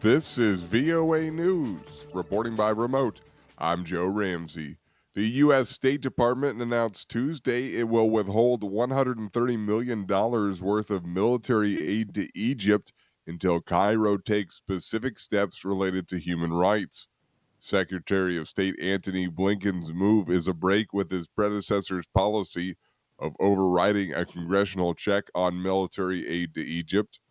This is VOA News, reporting by remote. I'm Joe Ramsey. The U.S. State Department announced Tuesday it will withhold $130 million worth of military aid to Egypt until Cairo takes specific steps related to human rights. Secretary of State Antony Blinken's move is a break with his predecessor's policy of overriding a congressional check on military aid to Egypt.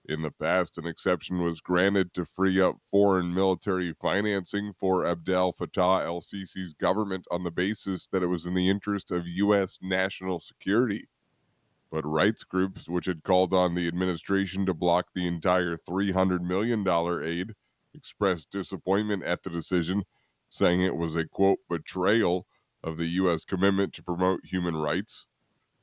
In the past, an exception was granted to free up foreign military financing for Abdel Fattah el-Sisi's government on the basis that it was in the interest of U.S. national security. But rights groups, which had called on the administration to block the entire $300 million aid, expressed disappointment at the decision, saying it was a, quote, betrayal of the U.S. commitment to promote human rights.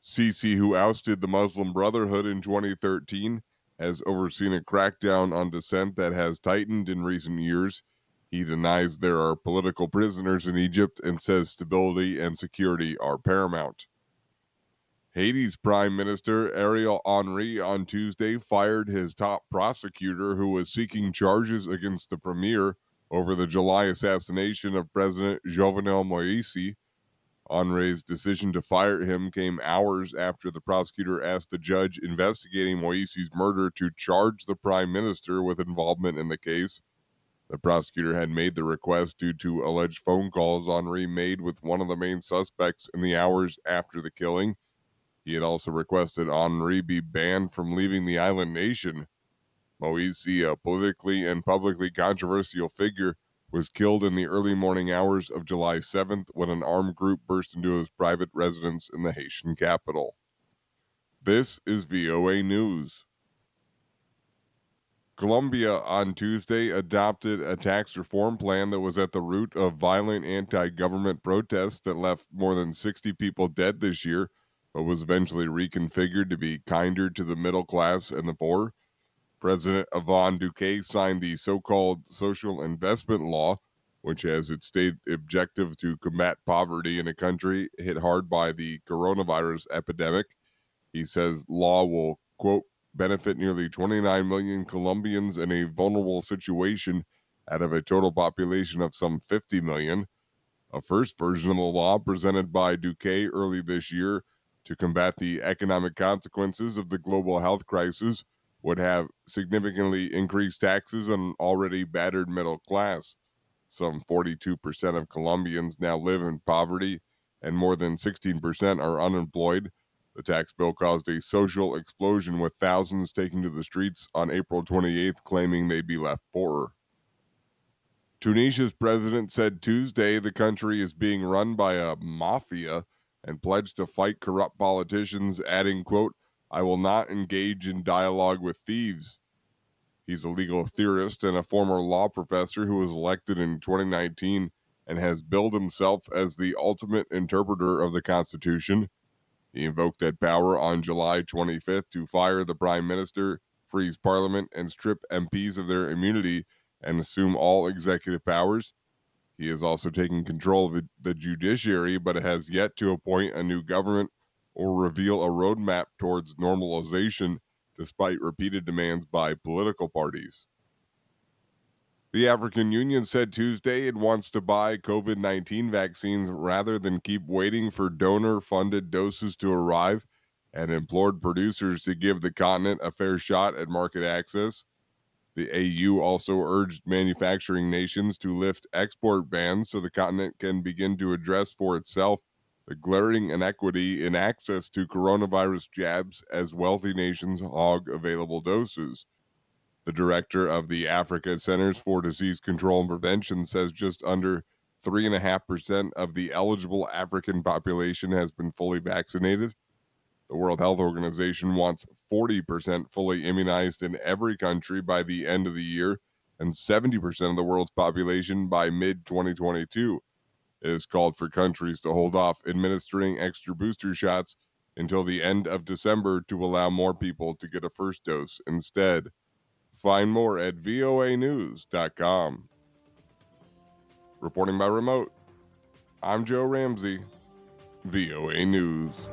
Sisi, who ousted the Muslim Brotherhood in 2013, has overseen a crackdown on dissent that has tightened in recent years. He denies there are political prisoners in Egypt and says stability and security are paramount. Haiti's Prime Minister Ariel Henry on Tuesday fired his top prosecutor who was seeking charges against the premier over the July assassination of President Jovenel Moïse. Henry's decision to fire him came hours after the prosecutor asked the judge investigating Moïse's murder to charge the prime minister with involvement in the case. The prosecutor had made the request due to alleged phone calls Henry made with one of the main suspects in the hours after the killing. He had also requested Henry be banned from leaving the island nation. Moïse, a politically and publicly controversial figure, was killed in the early morning hours of July 7th when an armed group burst into his private residence in the Haitian capital. This is VOA News. Colombia on Tuesday adopted a tax reform plan that was at the root of violent anti-government protests that left more than 60 people dead this year, but was eventually reconfigured to be kinder to the middle class and the poor. President Ivan Duque signed the so-called Social Investment Law, which has its stated objective to combat poverty in a country hit hard by the coronavirus epidemic. He says law will, quote, benefit nearly 29 million Colombians in a vulnerable situation out of a total population of some 50 million. A first version of the law presented by Duque early this year to combat the economic consequences of the global health crisis would have significantly increased taxes on an already battered middle class. Some 42% of Colombians now live in poverty, and more than 16% are unemployed. The tax bill caused a social explosion with thousands taking to the streets on April 28th claiming they'd be left poorer. Tunisia's president said Tuesday the country is being run by a mafia and pledged to fight corrupt politicians, adding, quote, I will not engage in dialogue with thieves. He's a legal theorist and a former law professor who was elected in 2019 and has billed himself as the ultimate interpreter of the Constitution. He invoked that power on July 25th to fire the prime minister, freeze parliament, and strip MPs of their immunity and assume all executive powers. He has also taken control of the judiciary, but has yet to appoint a new government or reveal a roadmap towards normalization, despite repeated demands by political parties. The African Union said Tuesday it wants to buy COVID-19 vaccines rather than keep waiting for donor-funded doses to arrive, and implored producers to give the continent a fair shot at market access. The AU also urged manufacturing nations to lift export bans so the continent can begin to address for itself the glaring inequity in access to coronavirus jabs as wealthy nations hog available doses. The director of the Africa Centers for Disease Control and Prevention says just under 3.5% of the eligible African population has been fully vaccinated. The World Health Organization wants 40% fully immunized in every country by the end of the year and 70% of the world's population by mid-2022. It has called for countries to hold off administering extra booster shots until the end of December to allow more people to get a first dose instead. Find more at voanews.com. Reporting by remote, I'm Joe Ramsey, VOA News.